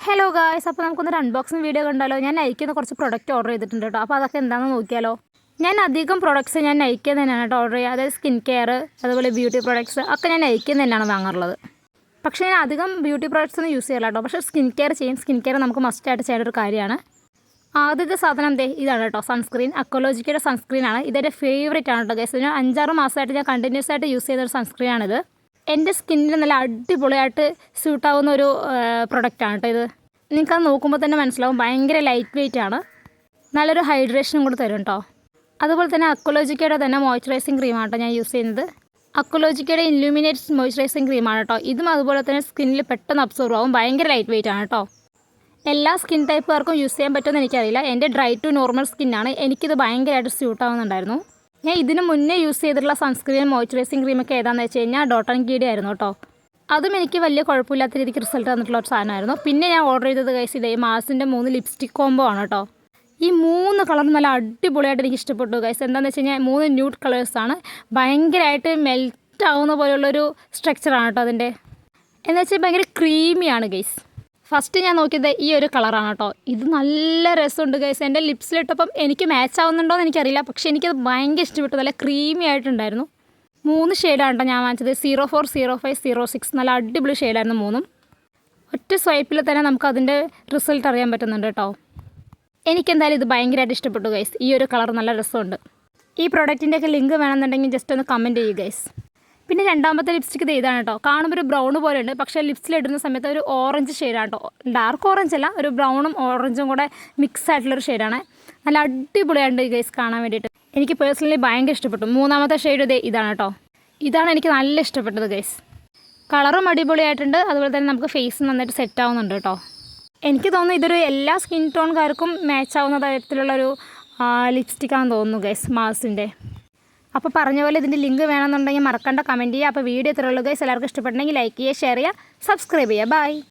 Hello guys, അപ്പോൾ നമുക്കൊന്നൊരു unboxing video കണ്ടാലോ. ഞാൻ നൈക്കിന്ന് കുറച്ച് പ്രൊഡക്റ്റ് ഓർഡർ ചെയ്തിട്ടുണ്ട് കേട്ടോ. അപ്പോൾ അതൊക്കെ എന്താണെന്ന് നോക്കിയാലോ. ഞാൻ അധികം പ്രൊഡക്ട്സ് ഞാൻ നൈക്കിന്ന് തന്നെയാണ് കേട്ടോ ഓർഡർ ചെയ്യുക. അതായത് സ്കിൻ കെയർ, അതുപോലെ ബ്യൂട്ടി പ്രൊഡക്ട്സ് ഒക്കെ ഞാൻ നൈക്കിന്ന് തന്നെയാണ് വാങ്ങാറുള്ളത്. പക്ഷേ ഞാൻ അധികം ബ്യൂട്ടി പ്രൊഡക്ട്സ് ഒന്നും യൂസ് ചെയ്യാറില്ല കേട്ടോ. പക്ഷേ സ്കിൻ കെയർ ചെയ്യും. സ്കിൻ കെയർ നമുക്ക് മസ്റ്റായിട്ട് ചെയ്യേണ്ട ഒരു കാര്യമാണ്. ആദ്യത്തെ സാധനം ഇതാണ് കേട്ടോ, സൺസ്ക്രീൻ. അക്കോലോജിക്കയുടെ സൺസ്ക്രീനാണ്. ഇതെൻ്റെ ഫേവറേറ്റ് ആണ് കേട്ടോ ഗൈസ്. ഞാൻ 5-6 മാസമായിട്ട് ഞാൻ കണ്ടിന്യൂസ് ആയിട്ട് യൂസ് ചെയ്യുന്ന ഒരു സൺസ്ക്രീനാണിത്. എൻ്റെ സ്കിന്നിന് നല്ല അടിപൊളിയായിട്ട് സ്യൂട്ടാവുന്ന ഒരു പ്രൊഡക്റ്റാണ് കേട്ടോ ഇത്. നിങ്ങൾക്കത് നോക്കുമ്പോൾ തന്നെ മനസ്സിലാവും, ഭയങ്കര ലൈറ്റ് വെയിറ്റ് ആണ്. നല്ലൊരു ഹൈഡ്രേഷനും കൂടെ തരും കേട്ടോ. അതുപോലെ തന്നെ അക്കോലോജിക്കയുടെ തന്നെ മോയ്സ്ചറൈസിങ് ക്രീമാണ് കേട്ടോ ഞാൻ യൂസ് ചെയ്യുന്നത്. അക്കോലോജിക്കയുടെ ഇല്ലുമിനേറ്റ്സ് മോയ്സ്ചറൈസിങ് ക്രീമാണ് കേട്ടോ. ഇതും അതുപോലെ തന്നെ സ്കിന്നിൽ പെട്ടെന്ന് അബ്സോർവ് ആവും. ഭയങ്കര ലൈറ്റ് വെയിറ്റ് ആണ് കേട്ടോ. എല്ലാ സ്കിൻ ടൈപ്പുകാർക്കും യൂസ് ചെയ്യാൻ പറ്റുമെന്ന് എനിക്കറിയില്ല. എൻ്റെ ഡ്രൈ ടു നോർമൽ സ്കിന്നാണ്. എനിക്കിത് ഭയങ്കരമായിട്ട് സ്യൂട്ട് ആവുന്നുണ്ടായിരുന്നു. ഞാൻ ഇതിന് മുന്നേ യൂസ് ചെയ്തിട്ടുള്ള സൺസ്ക്രീൻ മോയ്സ്ചറൈസിങ് ക്രീമൊക്കെ ഏതാണെന്ന് വെച്ച് കഴിഞ്ഞാൽ ഡോട്ട് ആൻഡ് കീയുടെ ആയിരുന്നു കേട്ടോ. അതും എനിക്ക് വലിയ കുഴപ്പമില്ലാത്ത രീതിക്ക് റിസൾട്ട് തന്നിട്ടുള്ള ഒരു സാധനമായിരുന്നു. പിന്നെ ഞാൻ ഓർഡർ ചെയ്തത് ഗൈസ് ഇതേ മാസിൻ്റെ 3 ലിപ്സ്റ്റിക് കോംബോ ആണ് കേട്ടോ. ഈ 3 കളർ നല്ല അടിപൊളിയായിട്ട് എനിക്ക് ഇഷ്ടപ്പെട്ടു ഗൈസ്. എന്താണെന്ന് വെച്ച് കഴിഞ്ഞാൽ 3 ന്യൂഡ് കളേഴ്സാണ്. ഭയങ്കരമായിട്ട് മെൽറ്റ് ആവുന്ന പോലുള്ളൊരു സ്ട്രക്ചറാണ് കേട്ടോ അതിൻ്റെ. എന്ന് വെച്ചാൽ ഭയങ്കര ക്രീമിയാണ് ഗൈസ്. ഫസ്റ്റ് ഞാൻ നോക്കിയത് ഈ ഒരു കളറാണ് കേട്ടോ. ഇത് നല്ല രസമുണ്ട് ഗൈസ്. എൻ്റെ ലിപ്സിലിട്ടപ്പം എനിക്ക് മാച്ച് ആവുന്നുണ്ടോ എന്ന് എനിക്കറിയില്ല, പക്ഷേ എനിക്കത് ഭയങ്കര ഇഷ്ടപ്പെട്ടു. നല്ല ക്രീമി ആയിട്ടുണ്ടായിരുന്നു. 3 ഷെയ്ഡാണ് കേട്ടോ ഞാൻ വാങ്ങിച്ചത്. 04, 05, 06. നല്ല അടിപൊളി ഷെയ്ഡായിരുന്നു 3. ഒറ്റ സ്വൈപ്പിൽ തന്നെ നമുക്ക് അതിൻ്റെ റിസൾട്ട് അറിയാൻ പറ്റുന്നുണ്ട് കേട്ടോ. എനിക്കെന്തായാലും ഇത് ഭയങ്കരമായിട്ട് ഇഷ്ടപ്പെട്ടു ഗൈസ്. ഈ ഒരു കളർ നല്ല രസമുണ്ട്. ഈ പ്രൊഡക്റ്റിൻ്റെയൊക്കെ ലിങ്ക് വേണമെന്നുണ്ടെങ്കിൽ ജസ്റ്റ് ഒന്ന് കമൻറ്റ് ചെയ്യുക ഗൈസ്. പിന്നെ രണ്ടാമത്തെ ലിപ്സ്റ്റിക്ക് ഇതാണ് കേട്ടോ. കാണുമ്പോൾ ഒരു ബ്രൗൺ പോലെ ഉണ്ട്, പക്ഷേ ലിപ്സിലിടുന്ന സമയത്ത് ഒരു ഓറഞ്ച് ഷെയ്ഡാണ് കേട്ടോ. ഡാർക്ക് ഓറഞ്ച് അല്ല, ഒരു ബ്രൗണും ഓറഞ്ചും കൂടെ മിക്സ് ആയിട്ടുള്ളൊരു ഷെയ്ഡാണ്. നല്ല അടിപൊളിയായിട്ട് ഈ ഗൈസ് കാണാൻ വേണ്ടിയിട്ട്. എനിക്ക് പേഴ്സണലി ഭയങ്കര ഇഷ്ടപ്പെട്ടു. 3ാമത്തെ ഷെയ്ഡ് ഇതാണ് കേട്ടോ. ഇതാണ് എനിക്ക് നല്ല ഇഷ്ടപ്പെട്ടത് ഗൈസ്. കളറും അടിപൊളിയായിട്ടുണ്ട്. അതുപോലെ തന്നെ നമുക്ക് ഫേസ് നന്നായിട്ട് സെറ്റ് ആവുന്നുണ്ട് കേട്ടോ. എനിക്ക് തോന്നുന്നു ഇതൊരു എല്ലാ സ്കിൻ ടോൺകാർക്കും മാച്ച് ആവുന്ന തരത്തിലുള്ളൊരു ലിപ്സ്റ്റിക്കാണെന്ന് തോന്നുന്നു ഗൈസ്, മാസിൻ്റെ. അപ്പോൾ പറഞ്ഞ പോലെ ഇതിൻ്റെ ലിങ്ക് വേണമെന്നുണ്ടെങ്കിൽ മറക്കണ്ട കമൻറ്റ് ചെയ്യുക. അപ്പോൾ വീഡിയോ ഇത്രയുള്ളൂ ഗൈസ്. എല്ലാവർക്കും ഇഷ്ടപ്പെട്ടെങ്കിൽ ലൈക്ക് ചെയ്യുക, ഷെയർ ചെയ്യുക, സബ്സ്ക്രൈബ് ചെയ്യുക. ബൈ.